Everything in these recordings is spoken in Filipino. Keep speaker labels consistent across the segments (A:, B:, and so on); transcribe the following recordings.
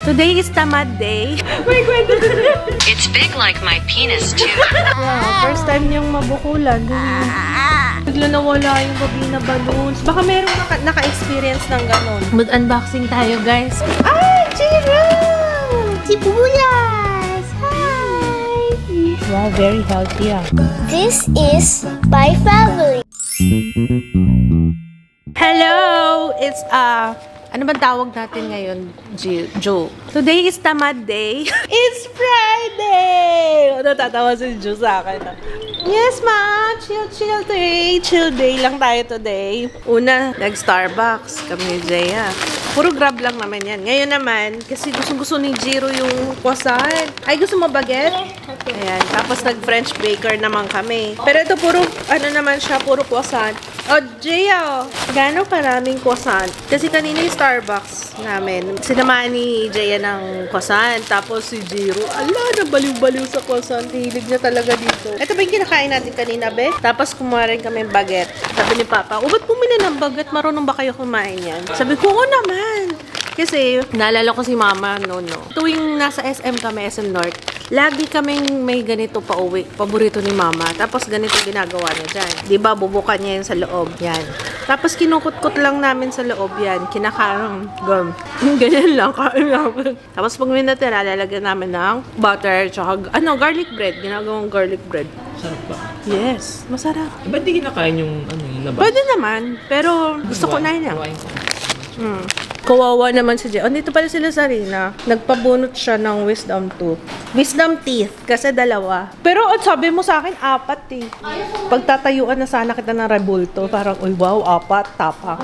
A: Today is Tamad Day. May kwento.
B: It's big like my penis too.
A: Yeah, first time niyang mabukulan. Bigla nawala yung babina balloons. Baka merong naka-experience ng ganun. Mag-unboxing tayo, guys. Ay, Chiro! Sibuyas! Hi! Wow, very healthy ah.
C: This is my family.
A: Hello! It's ano bang tawag natin ngayon, Joe? Today is Tamad Day. It's Friday! Natatawa si Joe sa akin. Yes, ma! Chill day. Chill day lang tayo today. Una, nag-Starbucks kami ni Jaya. Puro grab lang naman yan. Ngayon naman, kasi gusto ni Jiro yung croissant. Ay, gusto mo baguette? Ayan. Tapos nag-French baker naman kami. Pero ito puro, ano naman siya, puro croissant. Oh, Jaya, gaano karaming croissant? Kasi kanina yung Starbucks namin, sinamahan ni Jaya ng croissant. Tapos si Jiro, ala, nabaliw-baliw sa croissant. Hilig niya talaga dito. Ito ba yung kinakain natin kanina, be? Tapos kumuha rin kami baguette. Sabi ni Papa, ba't bumili ng baguette? Marunong ba kayo kumain yan? Sabi ko, oo naman. Kasi, naalala ko si Mama, no. Tuwing nasa SM kami, SM North, lagi kaming may ganito pa uwi. Paborito ni Mama. Tapos ganito ginagawa niya dyan. Diba, bubukan niya yan sa loob. Yan. Tapos kinukut-kut lang namin sa loob yan. Kinakarang gum. Ganyan lang, kain namin. Tapos pag may natira, lalagyan namin ng butter, tsaka, garlic bread. Ginagawang garlic bread.
D: Sarap ba?
A: Yes, masarap.
D: Ba't di kinakain yung yung labas?
A: Pwede naman, pero gusto ko na yun. Kawawa naman si Jay. Oh, dito pala sila sa Rina. Nagpabunot siya ng wisdom tooth. Wisdom teeth. Kasi dalawa. Pero at sabi mo sa akin, 4 eh. Pagtatayuan na sana kita ng rebulto. Parang, uy, wow, 4. Tapang.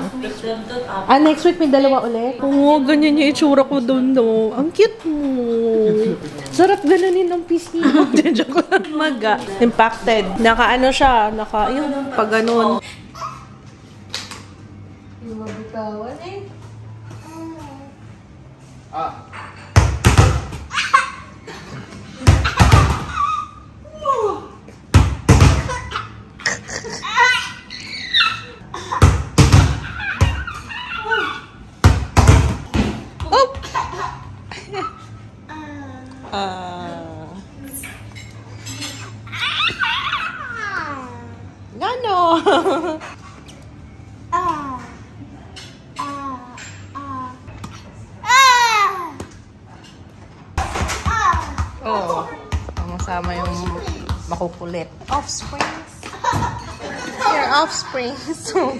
A: Next week may 2 ulit? Oo, ganyan yung itsura ko doon, no. Ang cute mo. Sarap ganunin ng PC mo. Maga. Impacted. Naka-ano siya. Yung pag ganun. Yung mabitawan eh. Gano? Oh, masama yung makukulit. Offsprings. Your offsprings. Oh!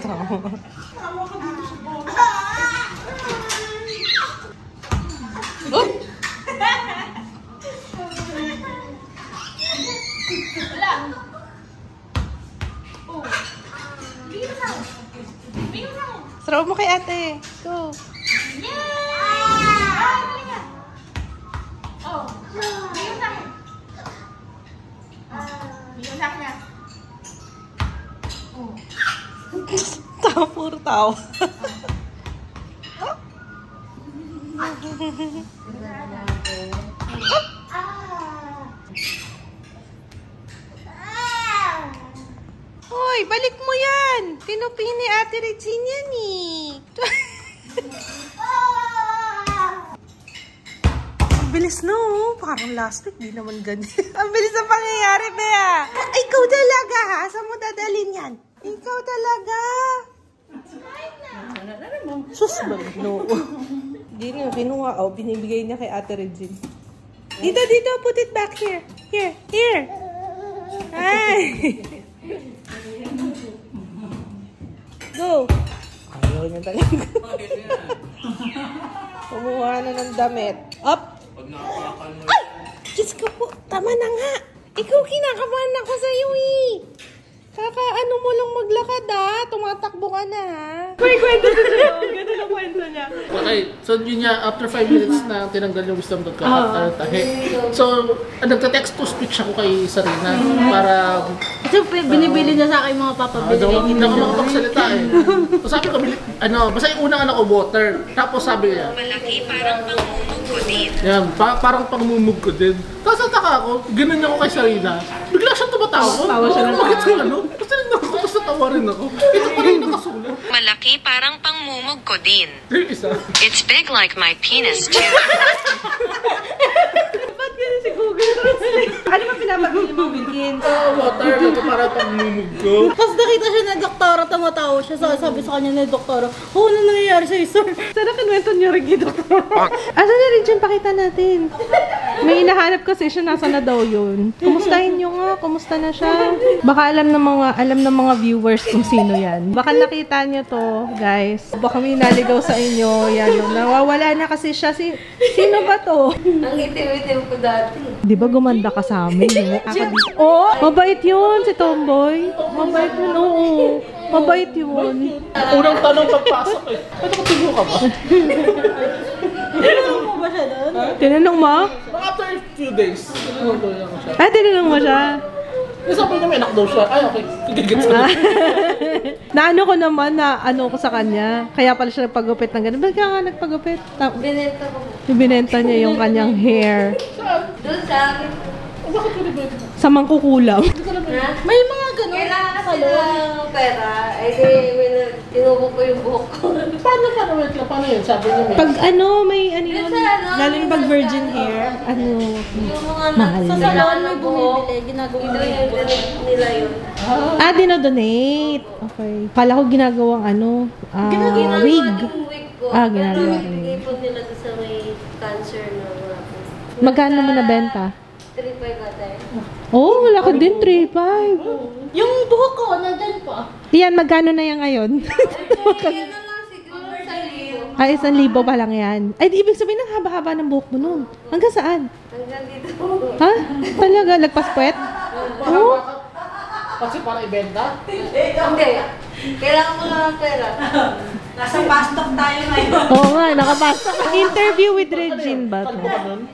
A: Throw mo kay ate. Go. Puro tao. Hoy, balik mo yan. Pinupini Ate Regine yan eh. Ang bilis no. Parang last week, di naman ganyan. Ang bilis ang pangyayari, Bea. Ikaw talaga ha. Saan mo dadalhin yan? Ikaw talaga. Sus, no. Hindi niya kinuha. Oh, binibigay niya kay Ate Regine. Dito. Put it back here. Here. Hi. Go. Ayaw niya talaga. Kumuha na ng damit. Up. Ay! Diyos ka po. Tama na nga. Ikaw kinakabahan ako sa'yo eh. Kakaano mo lang maglakad tumatakbo ka na May kwento siya. Ganda na kwento niya.
D: Okay, so yun niya, after 5 minutes na tinanggal yung wisdom tooth ko, tahi. So, nagta-text to speech ako kay Sarina para...
E: Kasi binibili niya sa akin mga papabili.
D: Hindi ako makapagsalita eh. So sabi ko, basta yung unang anak ko, water. Tapos sabi niya,
B: Malaki parang pangmumog ko din.
D: yan, parang pangmumog ko din. Tapos nataka ako, ganun ako kay Sarina. Bigla siya tumatawa.
A: Tawa siya ng
D: Bakit siya Basta rin ako, tapos natawa rin ako. Ito pa rin nakasulat.
B: Malaki parang pangmumog ko din.
D: Yung isa.
B: It's big like my penis too.
A: natin.
D: Water, ito para pagmumug ko.
E: Tapos nakita siya na doktora, tumatawa siya. Sabi sa kanya na doktora, ano nangyayari sa'yo, sir?
A: Sana kinwento niyo rin yung doktor. Asan na rin dyan? Pakita natin. May hinahanap kasi siya, nasa na daw yun. Kumustahin niyo nga, kumusta na siya? Baka alam ng mga viewers kung sino yan. Baka nakita niyo to, guys. Baka may naligaw sa inyo. Yan, nawawala na kasi siya. Sino ba to?
F: Ang itim-itim ko dati.
A: Di ba gumanda ka sa amin? Oh, mabait yun si Tomboy. Mabait yun, oo. Mabait yun.
D: Unang tanong pagpasok eh. Ano ka tubo ka ba?
E: Tinanong mo ba siya doon?
A: Tinanong mo?
D: After a few days, tinanong ko siya.
A: Ah, tinanong mo siya?
D: Sabi niya may anak daw siya. Ay, okay. Gigigit sa
A: Naano ko naman na ano ko sa kanya. Kaya pala siya nagpagupit ng ganun. Ba't ka nga nagpagupit?
F: Binenta ko.
A: Binenta niya yung kanyang hair.
F: Doon sa akin.
D: Bakit ko nabenta?
A: Sa mangkukulam.
F: Ha?
E: May mga ganun.
F: Kailangan kasi ng pera. Ay di, tinubok ko yung buhok ko.
D: Paano yun? Sabi niya may...
A: Pag ano, may ano yun.
F: Yun sa ano,
A: Lalo yung pag virgin hair. Ano,
F: Yung mga
A: mahal
E: Sa
A: na.
E: salon may bumibili, ginagawa
F: Ito yung dinit nila yun.
A: Ah, dinodonate. Okay. Kala ko ginagawang ano, wig.
F: Yung wig ko.
A: Ah, ginagawa
F: Pero
A: rin.
F: ibigay po nila doon sa may cancer na wala po.
A: Magkano mo nabenta?
F: 3.5 ata eh.
A: Oh, wala ka din, 3.5.
E: Yung buhok ko, nandyan pa.
A: Yan, magkano na yan ngayon?
F: Yan na lang siguro sa liyo.
A: Ay, 1,000 pa lang yan. Ay, di ibig sabihin ng haba-haba ng buhok mo nun. Hanggang saan?
F: Hanggang dito.
A: Ha? Talaga? Lagpas-puwet? Oh?
D: Kasi para ibenta?
F: Hindi. Kailangan ko lang ng pera.
E: Nasa pastok tayo ngayon.
A: Oo nga, nakapasok. Interview with Regine ba to?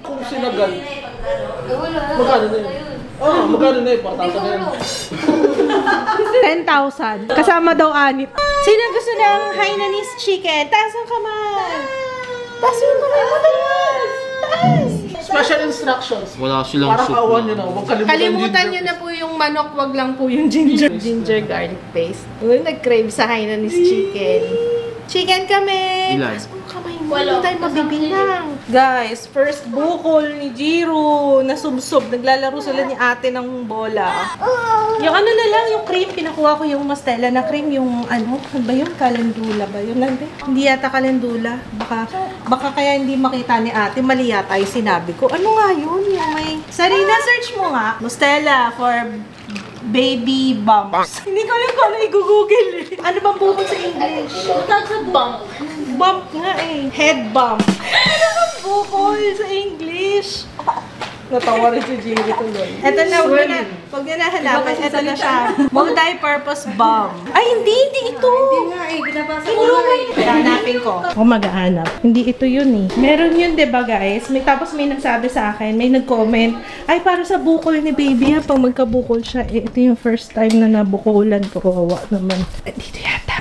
D: Kung sinagal.
F: Eh, wala.
D: Magkano na yun? Oo, magkano na yun? 4,000 na yun.
A: 10,000. Kasama daw anit. Sino gusto ng Hainanese chicken? Taas ang kamay. Taas yung kamay mo, taas. Taas.
D: Special instructions.
G: Wala silang
D: Parang
G: soup
D: awan
G: na.
D: nyo na. Huwag kalimutan
A: Kalimutan nyo na po yung manok, wag lang po yung ginger. Ginger garlic paste. Uy, nag-crave sa Hainanese chicken. Chicken kami!
G: Ilan?
A: Taas mo ang kamay mo. Hindi tayo mabibilang. Guys, first bukol ni Jiro na sumsub. Naglalaro sila ni ate ng bola. Yung ano na lang, yung cream. Pinakuha ko yung Mastella na cream. Yung ano ba yun? Calendula ba yun? Hindi yata calendula. Baka kaya hindi makita ni ate. Mali yata yung sinabi ko. Ano nga yun? Yung may... Sarina, search mo nga. Mastella for baby bumps. Hindi ko alam kung ano i-google eh. Ano bang bukol sa English?
E: Tag sa bump.
A: Bump nga eh. Head bump. Ano bang bukol sa English? Natawa rin si Jimmy tuloy. Ito na, huwag na nahanapan. Ito na siya. Multi-purpose bomb. Ay, hindi ito.
F: Hindi nga eh, binabasa ko nga eh.
A: Hanapin ko. Ako mag-aanap. Hindi ito yun eh. Meron yun, diba guys? Tapos may nagsabi sa akin, may nag-comment, ay para sa bukol ni baby ha, pag magkabukol siya. Eh, ito yung first time na nabukulan ko. Kawawa naman. Dito yata.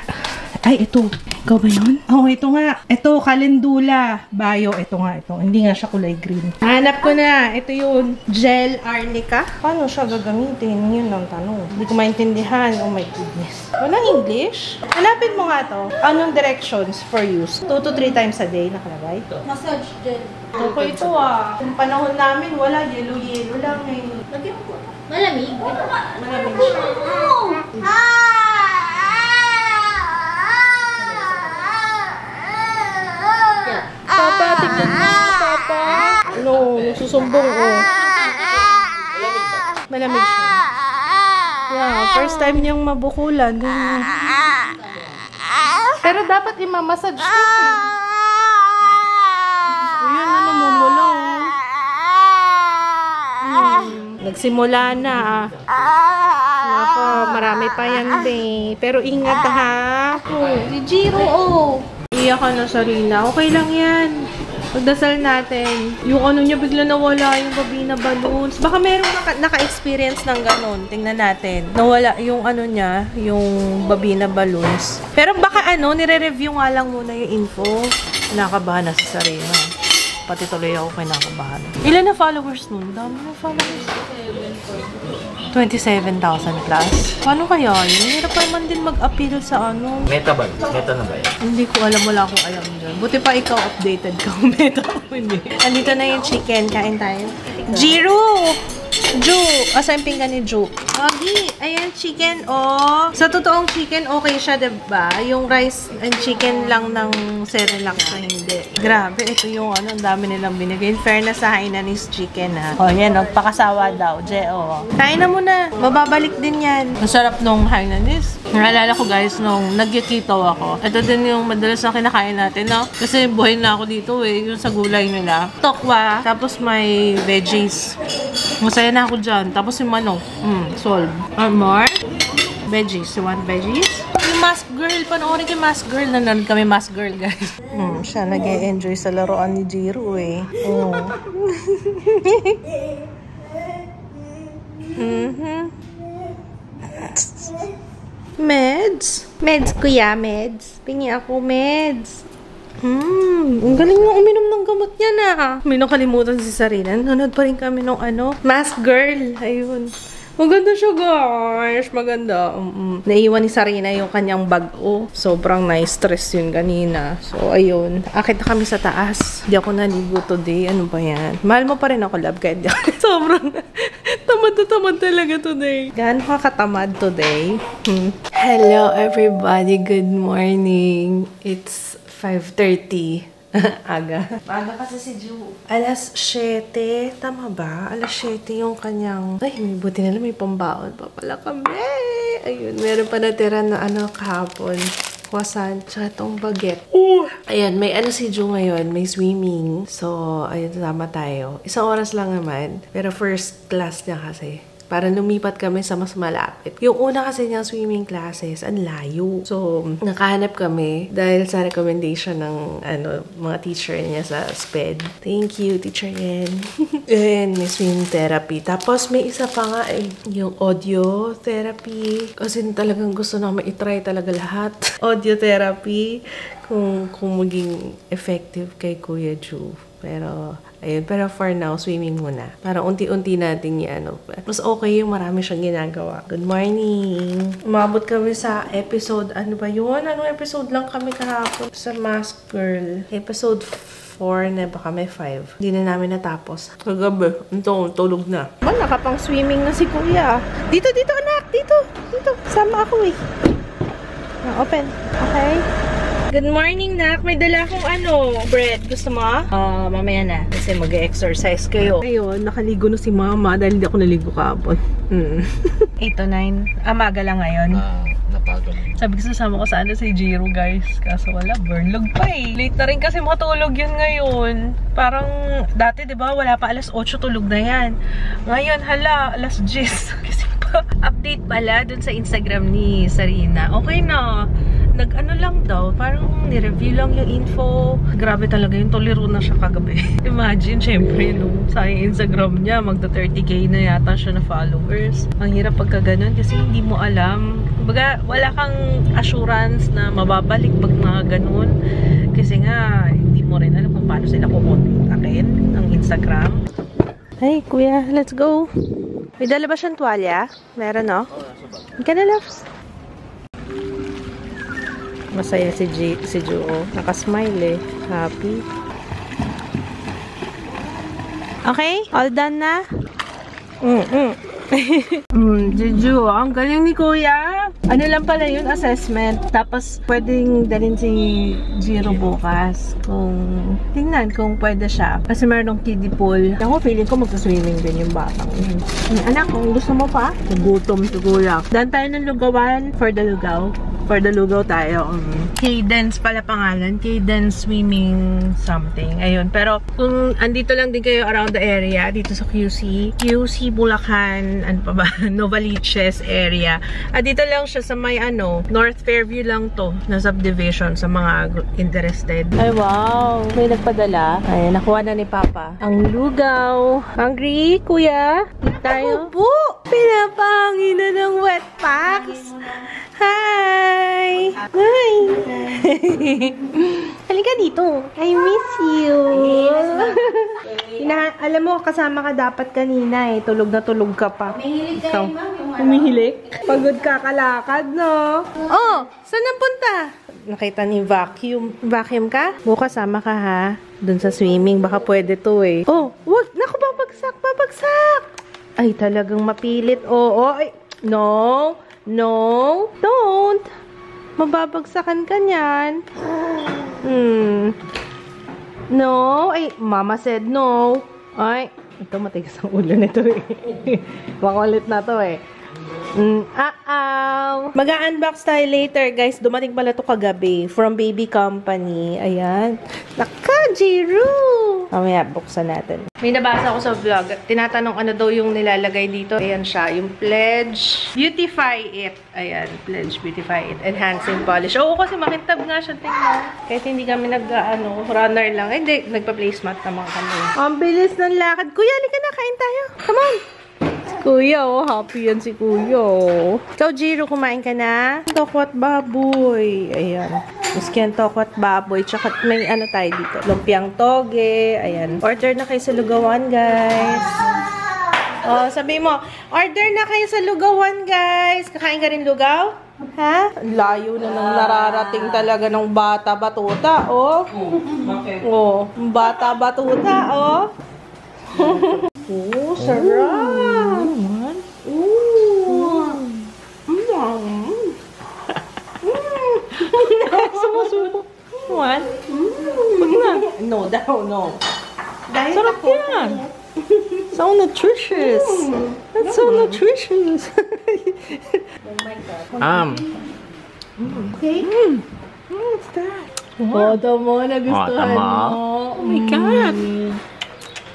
A: Ay, ito. Ikaw ba yun? Oo, ito nga. Ito, calendula. Bio. Ito nga, ito. Hindi nga siya kulay green. Hanap ko na. Ito yung gel arnica. Paano siya gagamitin? Yun ang tanong. Hindi ko maintindihan. Oh my goodness. Walang English? Hanapin mo nga to. Anong directions for use? 2 to 3 times a day nakalagay.
E: Massage gel.
A: Ito po ito ah. Yung panahon namin, wala. Yellow-yellow lang eh.
E: Malamig.
A: Malamig siya. Papa, tingnan mo. Papa. Ano, nagsusumbong oh. Malamig siya. Yeah, first time niyang mabukulan. Pero dapat imamassage to eh. Ayun, ano, namumula oh. Nagsimula na ah. Nako, marami pa yan be. Pero ingat ha. Oh, si Jiro oh. Iyak ka na, Sarina. Okay lang yan. Pagdasal natin. Yung ano niya, bigla nawala yung babina balloons. Baka merong naka-experience ng ganun. Tingnan natin. Nawala yung ano niya, yung babina balloons. Pero baka ano, nire-review nga lang muna yung info. Kinakabahan na si Sarina. Pati tuloy ako kinakabahan. Ilan na followers nun? Dami na followers. 27,000 plus. Paano kaya yun? Hirap pa naman din mag-appeal sa ano.
G: Meta ba? Meta na ba yan?
A: Hindi ko alam, wala akong alam dyan. Buti pa ikaw updated ka. Meta ko hindi. Andito na yung chicken. Kain tayo. Jiro! Ju! Asan yung pinggan ni Ju? Ogi! Ayan, chicken, oh. Sa totoong chicken, okay siya, diba? Yung rice and chicken lang ng Cerelac na hindi. Grabe, ito yung ano, ang dami nilang binigay. In fairness sa Hainanese chicken, ha? O, yan, nagpakasawa daw. Oh. Kain na muna. Mababalik din yan. Ang sarap nung Hainanese. Naalala ko, guys, nung nag-keto ako. Ito din yung madalas na kinakain natin, no? Kasi buhay na ako dito, eh. Yung sa gulay nila. Tokwa, tapos may veggies. Masaya na ako dyan. Tapos yung manok. Solve. Or more? Veggies. You want veggies? Yung Mask Girl. Panoorin ko yung Mask Girl. Nanonood kami Mask Girl, guys. Siya nag-e-enjoy sa laruan ni Jiro, eh. Oh. Meds? Meds, kuya. Meds. Pingi ako, meds. Ang galing mo uminom ng gamot niya na. May nakalimutan si Sarina. Nanonood pa rin kami ng ano, Mask Girl. Ayun. Maganda siya, guys. Maganda. Naiwan ni Sarina yung kanyang bag. Oh, sobrang na-stress yun kanina. So, ayun. Akit na kami sa taas. Di ako naligo today. Ano ba yan? Mahal mo pa rin ako, love. Kahit di ako. Sobrang tamad na tamad talaga today. Gaano ka katamad today? Hello, everybody. Good morning. It's 5:30. Aga. Aga kasi si Ju. Alas 7. Tama ba? Alas 7 yung kanyang... Ay, may buti na lang. May pambaon pa pala kami. Ayun. Meron pa natira na ano kahapon. Croissant. Tsaka itong baguette. Ayan. May ano si Ju ngayon. May swimming. So, ayun. Tama tayo. Isang oras lang naman. Pero first class niya kasi. Para lumipat kami sa mas malapit. Yung una kasi niyang swimming classes, ang layo. So, nakahanap kami dahil sa recommendation ng mga teacher niya sa SPED. Thank you, Teacher Yen. And may swimming therapy. Tapos, may isa pa nga yung audio therapy. Kasi talagang gusto na ma-try talaga lahat. Audio therapy. Kung maging effective kay Kuya Ju. Pero, ayun. Pero for now, swimming muna. Para unti-unti natin mas okay yung marami siyang ginagawa. Good morning! Umabot kami sa episode, ano ba yun? Anong episode lang kami kahapon sa Mask Girl? Episode 4 na baka may 5. Hindi na namin natapos. Kagabi, tulog na. Nakapang swimming na si Kuya. Dito, anak! Dito! Sama ako eh. Open. Okay? Good morning, Nak. May dala akong bread. Gusto mo? Mamaya na. Kasi mag-exercise kayo. Ayun, nakaligo na si Mama dahil hindi ako naligo kahapon. 8 to 9. Amaga lang ngayon.
D: Napagod.
A: Sabi ko sasama ko sa si Jiro, guys. Kaso wala, burlog pa eh. Late na rin kasi makatulog yun ngayon. Parang dati, di ba, wala pa alas 8 tulog na yan. Ngayon, hala, alas 10. Kasi update pala dun sa Instagram ni Sarina. Okay na. Nag-ano lang daw, parang ni-review lang yung info. Grabe talaga yung tolero na siya kagabi. Imagine, syempre, sa Instagram niya, magda-30K na yata siya na followers. Ang hirap pagka ganun kasi hindi mo alam. Kumbaga, wala kang assurance na mababalik pag mga ganun. Kasi nga, hindi mo rin alam kung paano sila kukontakin ng Instagram. Hey, kuya, let's go. May dala ba siyang tuwalya? Meron, no? Ika na, loves. Masaya si Ju. Nakasmile eh. Happy. Okay? All done na? Ju, ang galing ni Kuya. Ano lang pala yun? Assessment. Tapos, pwedeng dalhin si Jiro bukas. Tingnan kung pwede siya. Kasi meron ng kiddie pool. Ako, feeling ko magsa-swimming din yung batang yun. Anak, kung gusto mo pa, nagutom siguro. Dan tayo ng lugawan for the lugaw. For the lugaw tayo. Cadence pala pangalan. Cadence Swimming something. Ayun. Pero kung andito lang din kayo around the area, dito sa QC, Bulacan, ano pa ba? Novaliches area. Dito lang siya sa may North Fairview lang to, na subdivision sa mga interested. Ay, wow. May nagpadala. Ay, nakuha na ni Papa. Ang lugaw. Hungry, Kuya? Tayo? Opo! Pinapangin na ng wet packs. Hi! Hi! Halika dito. I miss you. Alam mo, kasama ka dapat kanina eh. Tulog na tulog ka pa.
F: Mahilig kayo, ma'am.
A: Umihilik? Pagod ka kalakad, no? Oh! Saan ang punta? Nakita ni vacuum. Vacuum ka? Bukas sama ka ha. Doon sa swimming. Baka pwede to eh. Oh! Wag! Naku, babagsak! Babagsak! Ay, talagang mapilit. Oo. Ay, no. No. Don't. Mababagsakan ka niyan. No. Ay, mama said no. Ay, ito matigas ang ulo nito eh. Makulit na to eh. Mag-unbox tayo later, guys. Dumating pala to kagabi from Baby Company. Ayan. Naka, Jiru! Mamaya, buksan natin. May nabasa ako sa vlog. Tinatanong ano daw yung nilalagay dito. Ayan siya. Yung Pledge Beautify It. Ayan. Pledge Beautify It. Enhancing Polish. Oo, kasi makintab nga siya. Tingnan. Kahit hindi kami runner lang. Hindi, nagpa-placemat naman kami. Ang bilis ng lakad. Kuya, halika na. Kain tayo. Come on. Kuya, oh. Happy yan si Kuya, oh. Ikaw, Jiro, kumain ka na? Tokwat baboy. Ayan. Miski yan tokwat baboy. Tsaka may ano tayo dito. Lumpiang toge. Ayan. Order na kayo sa Lugawan, guys. Oh, sabi mo, order na kayo sa Lugawan, guys. Kakain ka rin lugaw? Ha? Layo na nang nararating talaga ng bata batuta, oh. Oh, bata batuta, oh. Oh, sarap. Sumusubo. What? Huwag na. No daw, no. Sarap yan. So nutritious. That's so nutritious. Okay. What's that? Boto mo, nagustuhan mo. Oh my God.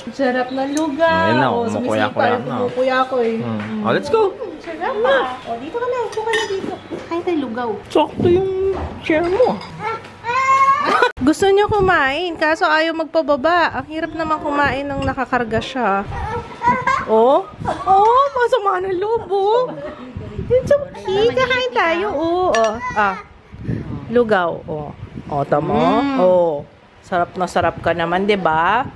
A: Sarap na lugaw.
G: Ayun na,
A: kumukuya-kuya na. Kumukuya ko eh.
G: Oh, let's go.
A: Sarap ah. O, dito ka na. Upo ka na dito. Kain tayo lugaw.
G: Sakto yung chair mo.
A: Gusto niya kumain, kaso ayaw magpababa. Ang hirap naman kumain nang nakakarga siya. Oh? Oh, masama ng loob, oh. It's okay. Kakain tayo, oh. Lugaw, oh. O, tamo? Oh. Sarap na sarap ka naman, diba?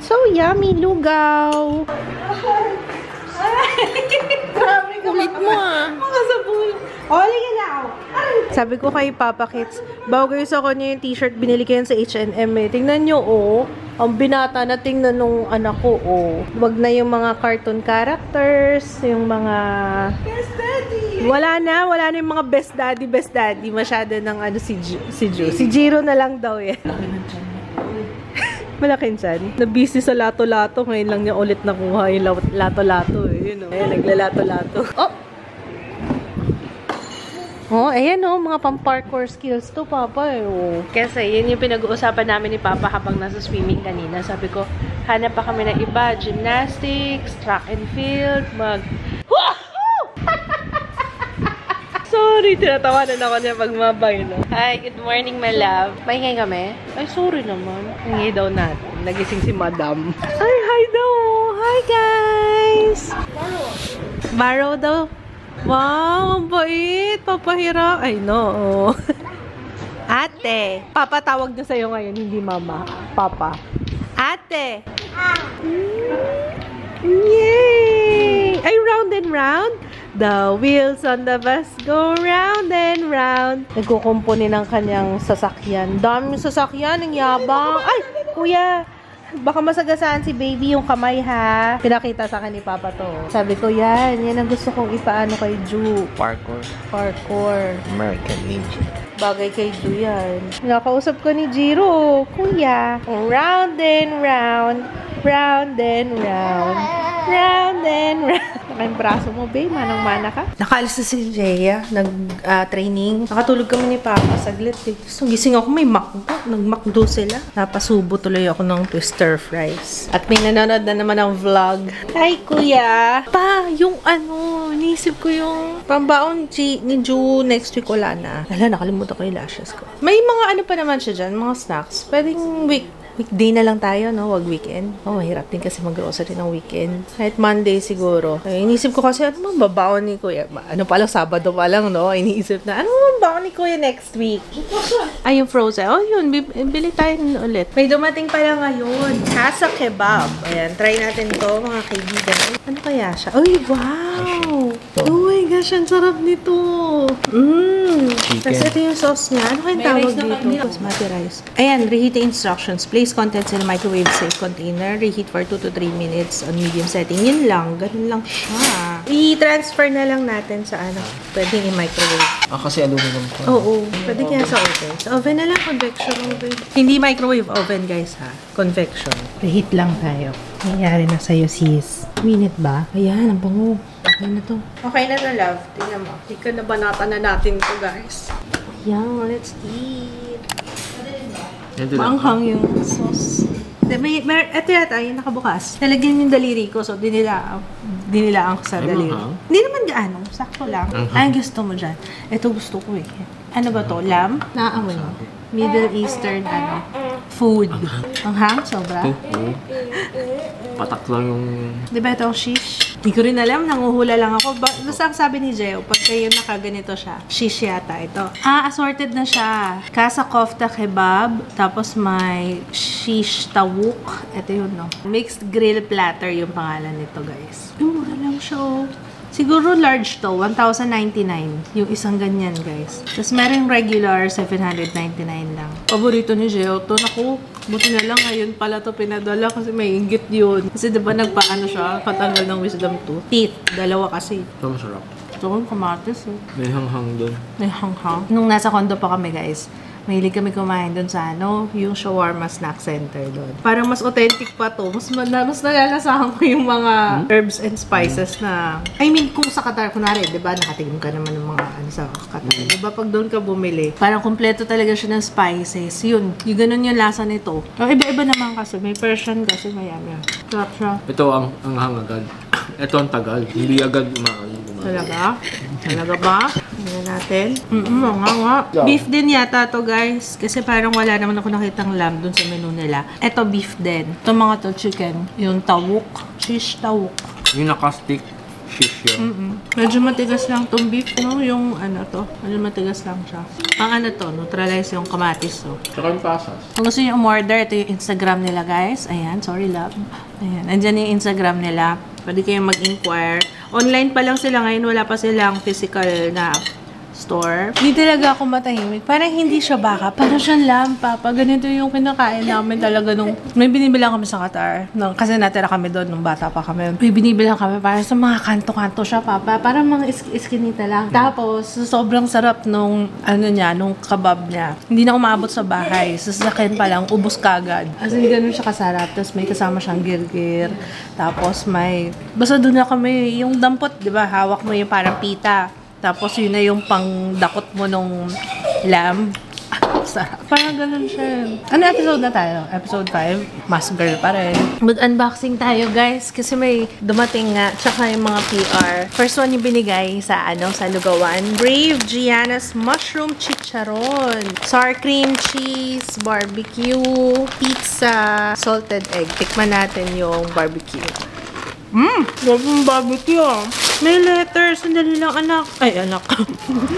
A: So yummy, lugaw. Kulit mo ah. Makasabol. Halika na ako. Sabi ko kay Papa Kids, bago kayo sa kanya yung t-shirt, binili ko yan sa H&M eh. Tingnan nyo, oh. Ang binata na tingnan nung anak ko, oh. Wag na yung mga cartoon characters, yung mga... Best Daddy! Wala na yung mga Best Daddy. Masyado ng ano si Ju. Si Jiro na lang daw yan. Malaking chan. Na-busy sa lato-lato. Ngayon lang niya ulit nakuha yung lato-lato eh. Yun o. Ayan, naglalato-lato. Oh! Oh, ayan o. Mga pang-parkour skills to, Papa eh. Oh. Kasi yun yung pinag-uusapan namin ni Papa habang nasa swimming kanina. Sabi ko, hanap pa kami ng iba. Gymnastics, track and field, Sorry, tinatawanan ako niya pag mabay, no? Hi, good morning, my love. Maingay kami? Ay, sorry naman. Ingay daw natin. Nagising si Madam. Ay, hi daw. Hi, guys. Barrow daw. Wow, ang bait. Papahira. Ay, no. Ate. Papa tawag niya sa'yo ngayon, hindi mama. Papa. Ate. Yay! Ay, round and round. The wheels on the bus go round and round. Nagkukumpuni ng kanyang sasakyan. Daming sasakyan, ang yabang. Ay, kuya, baka masagasaan si baby yung kamay ha. Pinakita sa akin ni Papa to. Sabi ko, yan ang gusto kong ipaano kay Ju. Parkour.
G: American Ninja.
A: Bagay kay Ju yan. Nakausap ko ni Jiro. Kuya, round and round. Round and round. Round and round. Nakayang braso mo, babe. Manang-mana ka. Nakaalis na si Jaya. Nag-training. Nakatulog kami ni Papa. Saglit eh. So, gising ako. May McDo. Nag-McDo sila. Napasubo tuloy ako ng twister fries. At may nanonood na naman ng vlog. Hi, kuya. Pa, yung inisip ko yung pambaon ni Ju next week wala na. Nakalimutan ko yung lashes ko. May mga pa naman siya dyan. Mga snacks. Pwedeng weekday na lang tayo, no? Wag weekend. Oh, mahirap din kasi mag-grocery ng weekend. Kahit Monday siguro. Ay, inisip ko kasi, ano man babaon ni Kuya? Sabado pa lang, no? Iniisip na, ano man babaon ni Kuya next week? Ay, yung frozen. Oh, yun. Bili tayo ulit. May dumating pala ngayon. Casa Kebab. Ayan, try natin to, mga kaibigan. Ano kaya siya? Uy, wow! Oh my gosh, ang sarap nito. Tapos ito yung sauce niya. Ano kayong tawag dito? Basmati rice. Ayan, reheating instructions. Place contents in a microwave safe container. Reheat for 2 to 3 minutes on medium setting. Yun lang. Ganun lang siya. I-transfer na lang natin sa ano. Pwedeng i-microwave.
G: Kasi aluminum ko.
A: Oo. Pwede kaya sa oven. Sa oven na lang, convection oven. Hindi microwave oven, guys, ha? Convection. Reheat lang tayo. Nangyari na sa'yo, sis. Minute ba? Ayan, ang bango. Okay na to. Okay na to, love. Tingnan mo. Ika na banata na natin to, guys. Ayan, let's eat. Maanghang yung sauce. Ito yata, yung nakabukas. Nalagyan yung daliri ko, so dinilaan ko sa daliri. Hindi naman gaano, sakto lang. Ay, gusto mo dyan. Ito gusto ko eh. Ano ba to? Lamb? Naaamoy mo? Middle Eastern, food. Ang hang, sobra.
G: Patak lang yung...
A: Di ba itong shish? Hindi ko rin alam, nanguhula lang ako. Basta ang sabi ni Jeo, pag kayo nakaganito siya, shish yata ito. Assorted na siya. Kasa kofta kebab, tapos may shish tawuk. Ito yun, no? Mixed grill platter yung pangalan nito, guys. Mura lang siya, oh. Siguro large to, 1,099. Yung isang ganyan, guys. Tapos merong regular, 799 lang. Paborito ni Geo to. Naku, buti na lang ngayon pala to pinadala kasi may inggit yun. Kasi diba nagpaano siya, patanggal ng wisdom tooth. Teeth, dalawa kasi.
G: Ito masarap.
A: Ito kong kamatis, eh.
G: May hanghang doon.
A: May hanghang. Nung nasa condo pa kami, guys, mahilig kami kumain doon sa yung shawarma snack center doon. Parang mas authentic pa to. Mas nalalasahan ko yung mga herbs and spices na... I mean, kung sa Qatar, kunwari, di ba, nakatingin ka naman ng mga sa Qatar. Di ba, pag doon ka bumili, parang kumpleto talaga siya ng spices. Yun, yung ganun yung lasa nito. Iba-iba naman kasi. May Persian kasi mayami. Sarap siya.
G: Ito ang hang agad. Ito ang tagal. Hindi agad umakain.
A: Talaga? Talaga ba? Tingnan natin. Nga. Beef din yata to, guys. Kasi parang wala naman ako nakitang lamb dun sa menu nila. Ito, beef din. Ito mga to, chicken. Yung tawuk. Shish tawuk.
G: Yung naka-stick, shish yun.
A: Medyo matigas lang tong beef, no? Yung ano to. Medyo matigas lang siya. Ang ano to, neutralize yung kamatis, so.
G: Tsaka yung pasas.
A: Kung gusto nyo umorder, ito yung Instagram nila, guys. Ayan, sorry, love. Ayan, andyan yung Instagram nila. Pwede kayong mag-inquire. Online pa lang sila ngayon. Wala pa silang physical na store. Hindi talaga ako matahimik. Parang hindi siya baka. Parang siyang lampa. Pag ganito yung kinakain namin talaga nung... May binibilang kami sa Qatar. Kasi natira kami doon nung bata pa kami. May binibilang kami para sa mga kanto-kanto siya, papa. Parang mga iskinita lang. Tapos, sobrang sarap nung nung kebab niya. Hindi na umabot sa bahay. Sa sasakyan pa lang, ubos kagad. As in, ganun siya kasarap. Tapos may kasama siyang girgir. Tapos may... Basta doon na kami, yung dampot, di ba? Hawak mo yung parang pita. Tapos yun na yung pangdakot mo nung lamb. Sarap. Parang ganun siya. Ano episode na tayo? Episode 5. Mas girl pa rin. Mag-unboxing tayo, guys. Kasi may dumating nga. Tsaka yung mga PR. First one yung binigay sa sa Lugawan. Brave Gianna's Mushroom Chicharon. Sour cream cheese. Barbecue. Pizza. Salted egg. Tikman natin yung barbecue. Grabe yung barbecue, ah. May letter. Sandali lang, anak. Ay, anak.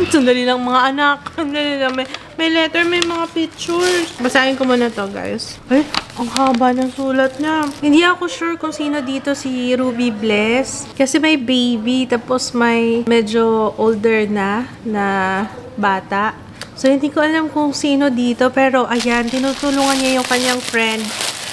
A: Sandali lang, mga anak. Sandali lang. May letter, may mga pictures. Basahin ko muna to, guys. Ay, ang haba ng sulat niya. Hindi ako sure kung sino dito si Ruby Bless. Kasi may baby, tapos may medyo older na bata. So, hindi ko alam kung sino dito. Pero, ayan, tinutulungan niya yung kanyang friend.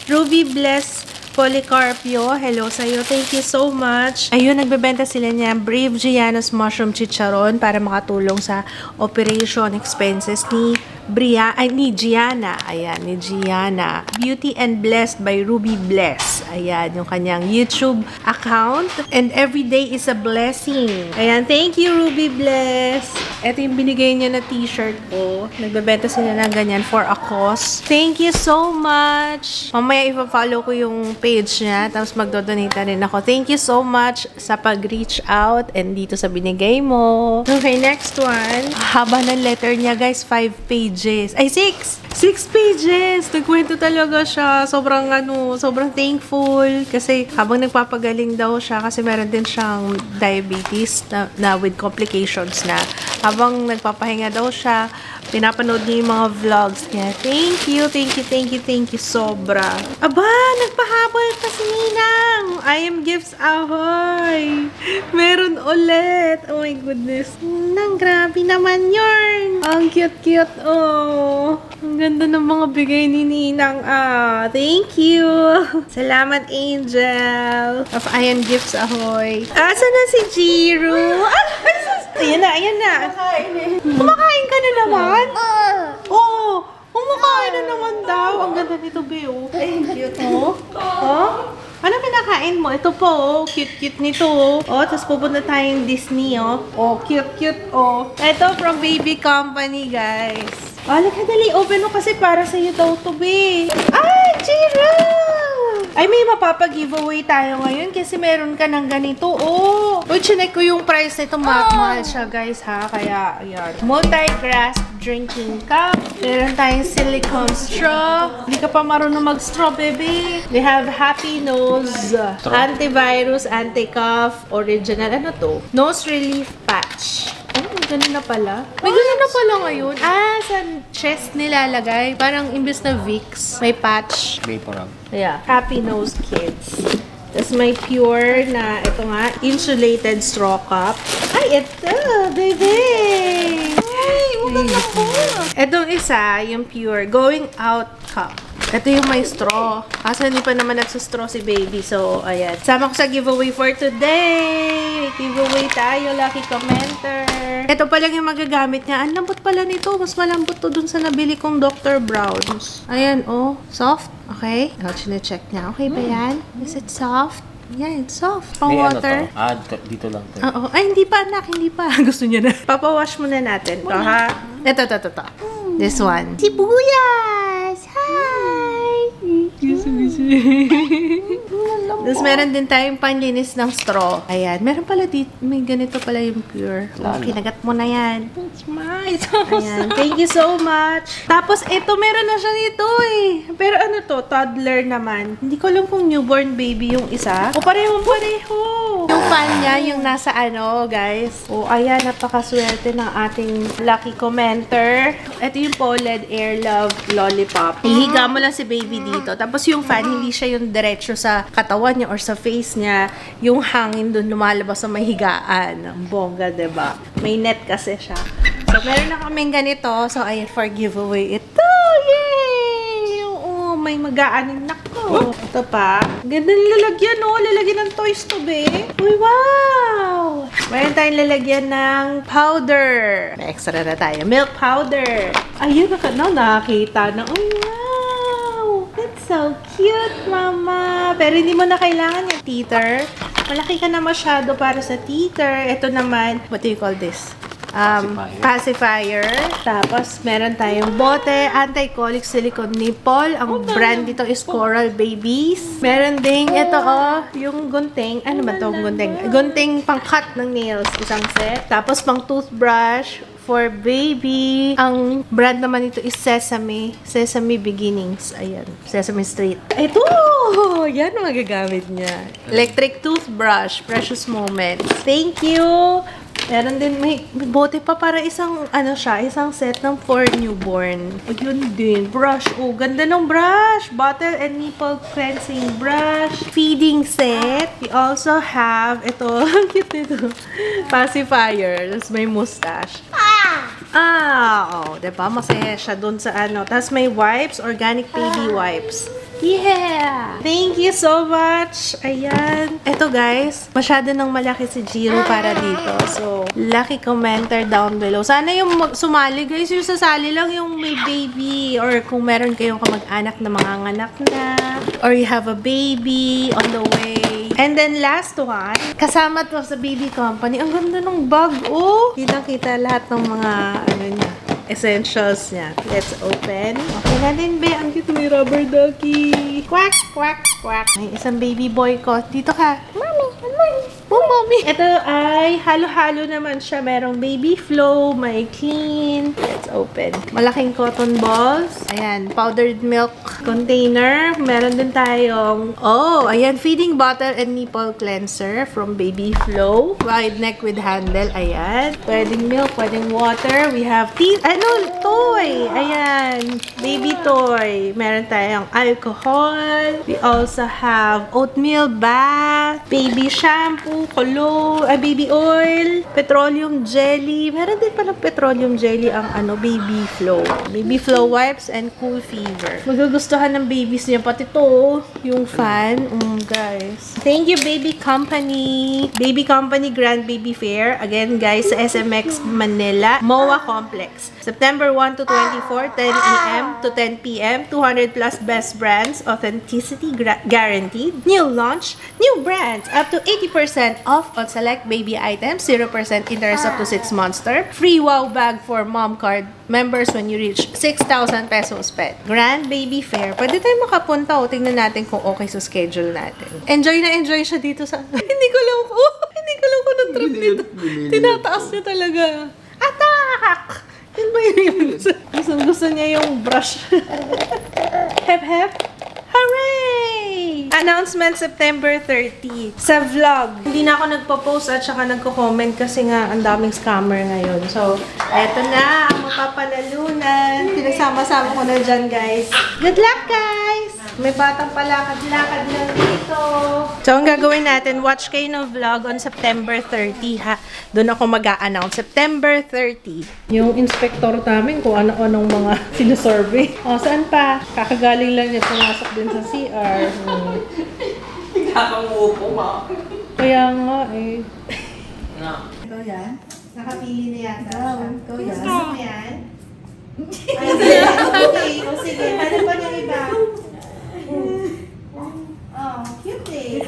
A: Ruby Bless Policarpio, hello sa'yo. Thank you so much. Ayun, nagbebenta sila niya Brave Gianna's Mushroom Chicharon para makatulong sa operation expenses ni Gianna. Ayan, ni Gianna. Beauty and Blessed by Ruby Bless. Ayan, yung kanyang YouTube account. And every day is a blessing. Ayan, thank you, Ruby Bless. Ito yung binigay niya na t-shirt ko. Nagbebenta sila ng ganyan for a cause. Thank you so much. Mamaya ipa-follow ko yung page niya. Tapos magdodonate na rin ako. Thank you so much sa pag-reach out and dito sa binigay mo. Okay, next one. Haba ng letter niya, guys. 5 pages. Ay, 6! 6 pages! Nagkwento talaga siya. Sobrang thankful. Kasi habang nagpapagaling daw siya, kasi meron din siyang diabetes na with complications na Habang nagpapahinga daw siya, pinapanood niya yung mga vlogs niya. Thank you, thank you, thank you, thank you, sobra. Aba, nagpahabol pa si Ninang. I am Gifts Ahoy. Meron ulit. Oh my goodness. Ninang, grabe naman yun. Ang cute-cute, oh. Ang ganda ng mga bigay ni Ninang. Ah, thank you. Salamat, Angel. Of I am Gifts Ahoy. Asa na si Jiro? Ayan na, ayan na. Kumakain ka na naman? Oo. Kumakain na naman daw. Ang ganda nito, Beo. Ay, cute. Oh. Oh? Ano pinakain mo? Ito po, oh. Cute-cute nito, oh. Oh, tapos pupunta tayong Disney, oh. Oh, cute-cute, oh. Ito from Baby Company, guys. Oh, dali. Open mo kasi para sa'yo daw to, be. Ay, Jiro! Ay, may mapapag-giveaway tayo ngayon kasi meron ka ng ganito. Oh! Uy, chinek ko yung price nito. Mahal siya, guys, ha? Kaya, ayan. Multi-grass drinking cup. Meron tayong silicone straw. Hindi ka pa marunong mag-straw, baby. They have Happy Nose. Antivirus, anti-cough, original. Ano to? Nose relief patch. Oh, ganun na pala. May ganun na pala ngayon. Ah, sa chest nilalagay. Parang imbes na Vicks, may patch.
G: Vaporub.
A: Yeah. Happy Nose Kids. Tapos may pure na, ito nga, insulated straw cup. Ay, ito, baby! Ay, maganda po. Itong isa, yung pure, going out cup. Ito yung may straw. Kaso hindi pa naman nagsustraw si baby. So, ayan. Sama ko sa giveaway for today. Giveaway tayo, lucky commenter. Ito pa lang yung magagamit niya. Ang lambot pala nito. Mas malambot to dun sa nabili kong Dr. Brown's. Ayan, oh. Soft. Okay. Check niya. Okay ba yan? Is it soft? Yeah, it's soft. Pang water.
G: Dito lang to.
A: Oo. Ay, hindi pa, anak. Hindi pa. Gusto niya na. Papawash muna natin. Ito, ha? Ito. This one. Sibuyas! Hi! Tapos meron din tayong panlinis ng straw. Ayan. Meron pala dito. May ganito pala yung pure. Kinagat mo na yan.
E: That's mine.
A: Ayan. Thank you so much. Tapos ito, meron na siya dito eh. Pero ano to? Toddler naman. Hindi ko alam kung newborn baby yung isa. O pareho. Yung fan niya, yung nasa ano, guys. O ayan, napakaswerte ng ating lucky commenter. Ito yung Poled Air Love Lollipop. Ihiga mo lang si baby dito. Tapos yung fan, hindi siya yung diretso sa katawan niya or sa face niya. Yung hangin dun lumalabas sa may higaan. Ang bongga, diba? May net kasi siya. So, meron na kaming ganito. So, ayan, for giveaway. Ito! Yay! Oo, may mag-aanin na ko. Ito pa. Ganda ng lalagyan, oh. Lalagyan ng toys to, be. Uy, wow! Meron tayong lalagyan ng powder. May extra na tayo. Milk powder. Ayun, nakakita na. Uy, wow! That's so cute, mama. Pero hindi mo na kailangan yung teeter. Malaki ka na masyado para sa teeter. Ito naman, what do you call this? Pacifier. Tapos, meron tayong bote, anti-colic silicone nipple. Ang brand dito is Coral Babies. Meron ding ito, oh, yung gunting. Ano ba itong gunting? Gunting pang-cut ng nails. Isang set. Tapos, pang-toothbrush for baby. Ang brand naman ito is Sesame. Sesame Beginnings. Ayan. Sesame Street. Ito! Yan ang magagamit niya. Electric toothbrush. Precious Moments. Thank you! Meron din, may bote pa para isang, isang set ng for newborn. Ayun din. Brush. Oh, ganda ng brush. Bottle and nipple cleansing brush. Feeding set. We also have, ito, ang cute nito. Pacifier. Tapos may mustache. Oh, diba? Masaya siya dun sa Tapos may wipes, organic baby wipes. Yeah! Thank you so much! Ayan. Ito guys, masyado nang malaki si Jiro para dito. So, lucky commenter down below. Sana yung sumali guys, yung sasali lang yung may baby or kung meron kayong kamag-anak na manganganak na or you have a baby on the way. And then last one, kasama to sa baby company. Ang ganda ng bag, oh! Kita-kita lahat ng mga niya. Essentials niya. Let's open. Okay na din, be. Ang cute may rubber ducky. Quack, quack, quack. May isang baby boy ko. Dito ka. Mommy. Oh, mommy! Ito ay halo-halo naman siya. Merong baby flow, may clean. Let's open. Malaking cotton balls. Ayan, powdered milk container. Meron din tayong, ayan, feeding bottle and nipple cleanser from Baby Flow. Wide neck with handle. Ayan. Pwedeng milk, pwedeng water. We have toy. Ayan. Baby toy. Meron tayong alcohol. We also have oatmeal bath, baby shampoo, baby oil, petroleum jelly. Meron din palang petroleum jelly ang Baby Flow. Baby Flow wipes and cool fever. Magugustuhan ng babies niya. Pati to, yung fan. Guys. Thank you, Baby Company. Baby Company Grand Baby Fair. Again, guys, sa SMX Manila, MOA Complex. September 1 to 24, 10 a.m. to 10 p.m. 200 plus best brands. Authenticity guaranteed. New launch. New brands. Up to 80% off on select baby items. 0% interest up to 6 months term. Free wow bag for mom card members when you reach 6,000 pesos spent. Grand Baby Fair. Pwede tayo makapunta o tingnan natin kung okay sa schedule natin. Enjoy na enjoy siya dito sa... Hindi ko lang kung na-trip nito. Tinataas niya talaga. Attack! Yun ba yun? Gusto niya yung brush. Hep hep. Hooray! Announcement September 30 sa vlog. Hindi na ako nagpo-post at saka nagko-comment kasi nga ang daming scammer ngayon. So, eto na ang mapapanalunan. Pinagsama-sama ko na dyan, guys. Good luck, guys! May batang palakad-lakad lang dito. So, ang gagawin natin, watch kayo ng vlog on September 30, ha? Doon ako mag-a-announce. September 30. Yung inspector namin kung ano-anong mga sinusurvey. O, saan pa? Kakagaling lang niya pumasok din sa CR.
G: Nakakangupo, ma.
A: Kaya nga, eh.
E: Ikaw yan?
A: Nakapili na yata.
E: Ikaw yan?
A: Gusto mo yan? Okay, o sige. Hanap pa niya iba. Oh, cute eh.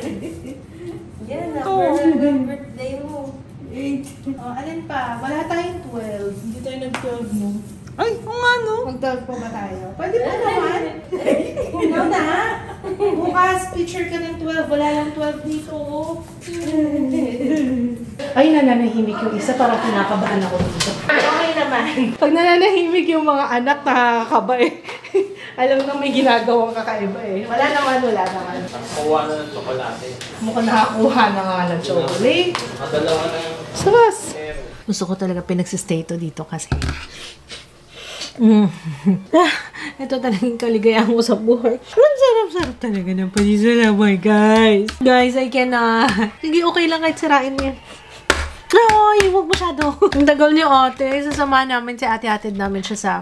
F: Yan, ang birthday mo.
E: 8.
A: Oh, alin pa? Wala tayong 12.
E: Hindi tayo nag-12 mo.
A: Ay, kung ano? Mag-12 pa ba tayo? Pwede pa naman. Ikaw na. Bukas, picture ka ng 12. Wala lang 12 dito. Ay, nananahimik yung isa. Parang kinakabahan ako dito. Okay naman. Pag nananahimik yung mga anak, nakakaba eh. Alam na may ginagawang kakaiba eh. Wala naman.
G: Nakakuha na ng tsokolate.
A: Mukhang nakakuha na nga ng chocolate.
G: Nakadalawa na yung...
A: Sabas! Gusto ko talaga pinagsistay to dito kasi. Ito talagang kaligayahan ko sa buhay. Ang sarap-sarap talaga ng panisalabay, guys. Guys, I cannot. Sige, okay lang kahit sirain mo yan. Ay, huwag masyado. Ang tagal niyo, ate. Sasamahan namin si ate-atid namin siya sa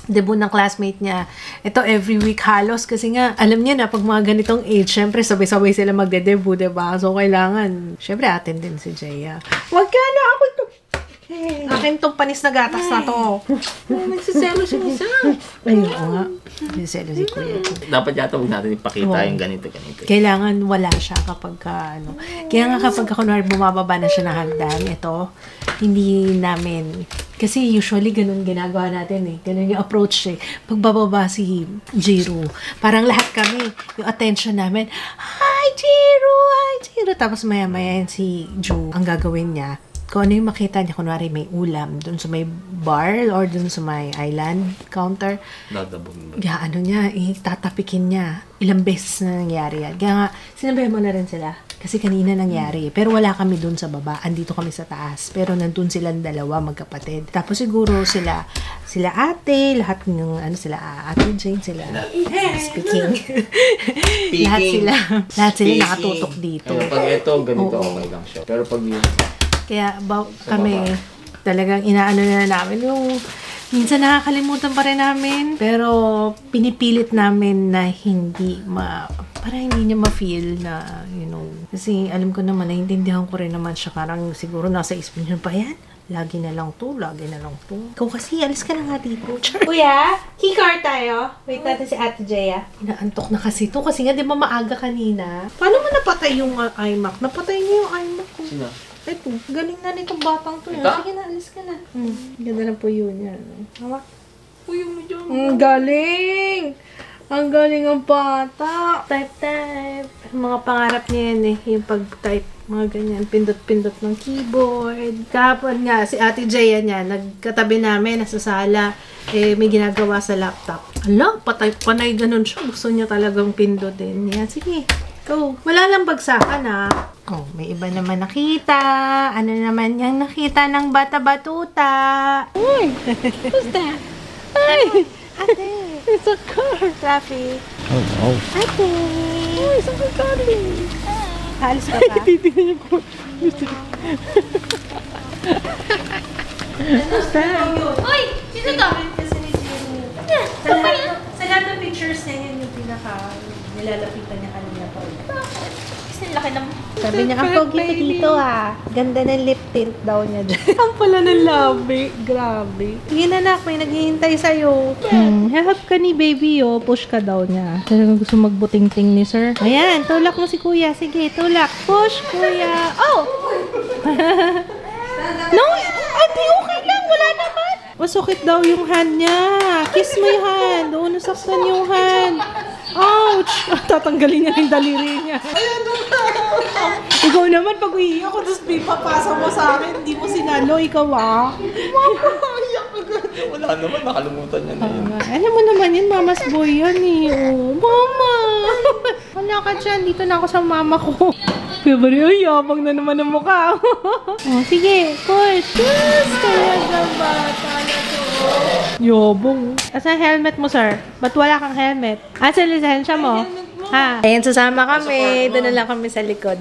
A: debut ng classmate niya. Ito every week halos kasi nga, alam niya na pag mga ganitong age, syempre sabay-sabay sila magde-debut, diba? So, kailangan, syempre atin din si Jaya. Wag ka na! Ako ito! Hey. Akin tong panis na gatas na to. Nagsiselo si isa. Ayun nga. Nagsiselo si kuya.
G: Dapat yata huwag natin ipakita yung ganito.
A: Kailangan wala siya kapag ano. Kaya nga kapag kunwari bumababa na siya ng hagdan, ito, hindi namin, kasi usually ganun ginagawa natin eh. Ganun yung approach eh. Pagbababa si Jiro, parang lahat kami, yung attention namin, Hi Jiro! Hi Jiro! Tapos maya-maya si Ju, ang gagawin niya, kung ano yung makita niya, kunwari may ulam dun sa may bar or dun sa may island counter, ano niya, tatapikin niya. Ilang beses na nangyari yan. Kaya nga, sinabihan mo na rin sila. Kasi kanina nangyari. Pero wala kami dun sa baba. Andito kami sa taas. Pero nandun silang dalawa, magkapatid. Tapos siguro sila ate, lahat ng, sila ate Jane, sila speaking. lahat sila nakatutok dito.
G: Pag ito, ganito okay lang siya. Pero pag yun,
A: kaya kami talagang inaano na namin yung minsan nakakalimutan pa rin namin pero pinipilit namin na hindi para hindi niya ma-feel na kasi alam ko naman naiintindihan ko rin naman siya parang siguro nasa isip niya pa yan lagi na lang to. Ikaw kasi, alis ka na nga dito. Kuya, keycard tayo. Wait natin si Ate Jaya. Inaantok na kasi to. Kasi nga, di ba maaga kanina? Paano mo napatay yung iMac? Napatay niyo yung iMac ko.
G: sino?
A: Ito, galing na nitong batang to.
G: Ito?
A: Sige na, alis ka na. Ganda ng puyo niya. Hawak. Puyo mo dyan. Galing! Ang galing ang bata. Type. Mga pangarap niya yan eh. Yung pag-type. Mga ganyan. Pindot-pindot ng keyboard. Kahapon nga, si Ate Jaya niya, nagkatabi namin, nasa sala. Eh, may ginagawa sa laptop. Ala, panay ganun siya. Gusto niya talagang pindutin. Yan, sige. Go. Wala lang bagsakan ha. Oh, may iba naman nakita. Ano naman yung nakita ng bata-batuta? Uy! Who's that? Ay! Ate! It's a car! Traffic.
G: Oh, no.
A: Ate! Uy, saan ka galing? Alis ka ba?
E: Titignan ko.
A: Who's that?
E: Uy! Sino to?
A: Sa lahat ng pictures niya, yun yung pinaka nilalapitan niya kanina po.
E: Kasi laki ng...
A: Sabi niya, ang pogi ko dito ah. Ganda ng lip tint daw niya dyan.
E: Ang pala ng labi. Grabe.
A: Sige na anak, may naghihintay sa'yo. Help ka ni baby oh. Push ka daw niya. Talagang gusto magbuting-ting ni sir. Ayan, tulak mo si kuya. Sige, tulak. Push, kuya. Oh! No, ate, okay lang. Wala naman. Masukit daw yung hand niya. Kiss mo yung hand. Oo, nasaktan yung hand. Ouch! Tatanggalin niya yung daliri niya. Ikaw naman, pag uiiyak ako, tapos papasa mo sa akin, hindi mo sinalo, ikaw ah. Mama, iyak agad.
G: Wala naman, nakalimutan niya na yun.
A: Alam mo naman yun, mama's boy yan eh. Oh, mama! Wala ka dyan, dito na ako sa mama ko. Kaya ba rin, yabang na naman ang mukha. Oh, sige, push. Yes, talaga bata na to. Yabang. Asan helmet mo, sir? Ba't wala kang helmet? Asan lisensya mo? Ha? Ayan, sasama kami. Doon na lang kami sa likod.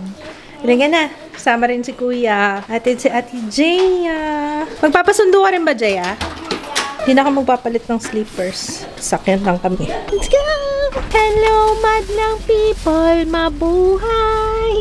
A: Halika na. Kasama rin si Kuya. At si Ate Jaya. Magpapasundo ka rin ba, Jaya? Hindi na ako magpapalit ng sleepers. Sakyan lang kami. Let's go! Hello, madlang people! Mabuhay!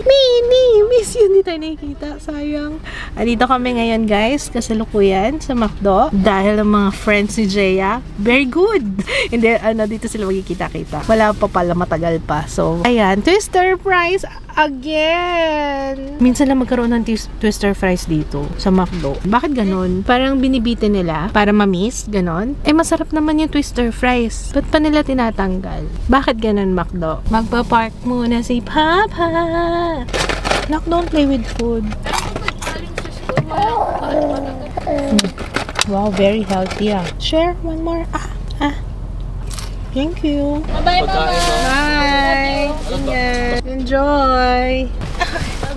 A: Mini! Miss yun, hindi tayo nakikita. Sayang. Dito kami ngayon, guys. Kasalukuyan sa McDo. Dahil ang mga friends ni Jaya, very good! Hindi, dito sila magkikita-kita. Wala pa pala, matagal pa. So, ayan. Twister fries again! Minsan lang magkaroon ng twister fries dito sa McDo. Bakit ganon? Parang binibitin nila para ma-miss, ganon. Eh, masarap naman yung twister fries. Ba't pa nila tinatanggal? Bakit ganon, McDo? Magpa-park muna si Papa! Nak, don't play with food. Wow, very healthy ah. Share, one more. Thank you.
E: Bye, Mama.
A: Bye! Ingat! Enjoy!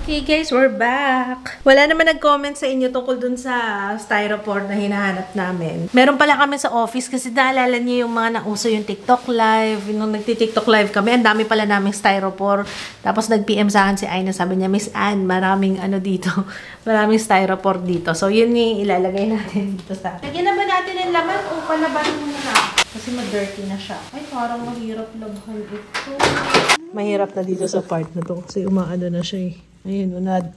A: Okay guys, we're back! Wala naman nag-comment sa inyo tungkol dun sa styrofoam na hinahanap namin. Meron pala kami sa office kasi naalala niyo yung mga nauso yung TikTok live. Nung nagti-TikTok live kami, ang dami pala naming styrofoam. Tapos nag-PM sa akin si Aina, sabi niya, Miss Ann, maraming dito. Maraming styrofoam dito. So yun yung ilalagay natin dito sa... Lagyan na ba natin ang laman o palabanin mo na? Kasi ma-dirty na siya. Ay, parang mahirap labhan ito. Mahirap na dito sa part na to kasi umaano na siya eh. Ayun, unad.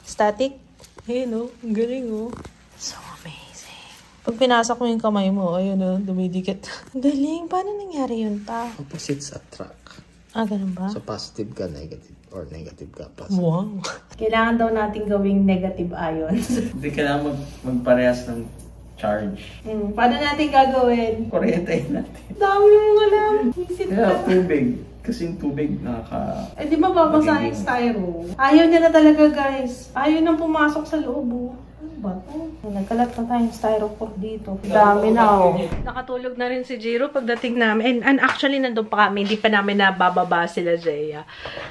A: Static. Ayun, oh. Ang galing, oh. So amazing. Pag pinasok mo yung kamay mo, ayun, oh. Dumidikit. Ang galing. Paano nangyari yun, pa?
G: Opposites attract.
A: Ganun ba?
G: So, positive ka, negative. Or negative ka, positive.
A: Wow. Kailangan daw natin gawing negative ions.
H: Hindi kailangan magparehas ng charge.
A: Paano natin gagawin?
H: Kuryente natin.
A: Dami mo alam. Isip
H: Kaya
A: ka.
H: tubig. Kasi yung tubig nakaka...
A: Eh, di ba babasa yung styro? Ayaw niya na talaga, guys. Ayaw nang pumasok sa loob, oh. Ano ba to? Nagkalat na tayong styrofoam dito. Dami na, oh. Nakatulog na rin si Jiro pagdating namin. And actually, nandun pa kami. Hindi pa namin nabababa sila, Jaya.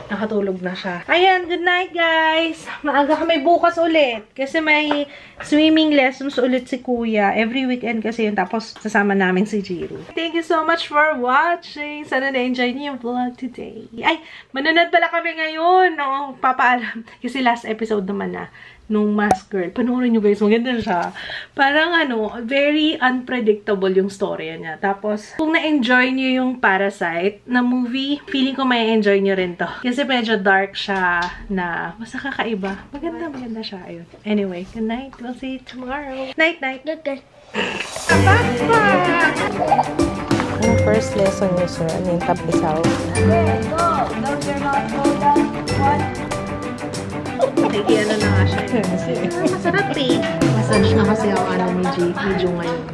A: Nakatulog na siya. Ayan, good night, guys. Maaga kami bukas ulit. Kasi may swimming lessons ulit si Kuya. Every weekend kasi yun. Tapos, sasama namin si Jiro. Thank you so much for watching. Sana na-enjoy niyo yung vlog today. Ay, manonood pala kami ngayon. No, papaalam. Kasi last episode naman na nung Mask Girl. Panoorin nyo guys, maganda siya. Parang very unpredictable yung story niya. Tapos, kung na-enjoy nyo yung Parasite na movie, feeling ko may enjoy nyo rin to. Kasi medyo dark siya na basta kakaiba. Maganda siya. Ayun. Anyway, good night. We'll see you tomorrow. Night.
C: Good night.
A: Ang first lesson nyo, sir, ano yung tapisaw?
E: Go! Don't your mouth go down. What?
A: Ay, ano na nga siya. Masarap eh. Massage na kasi ako ni Ju ngayon.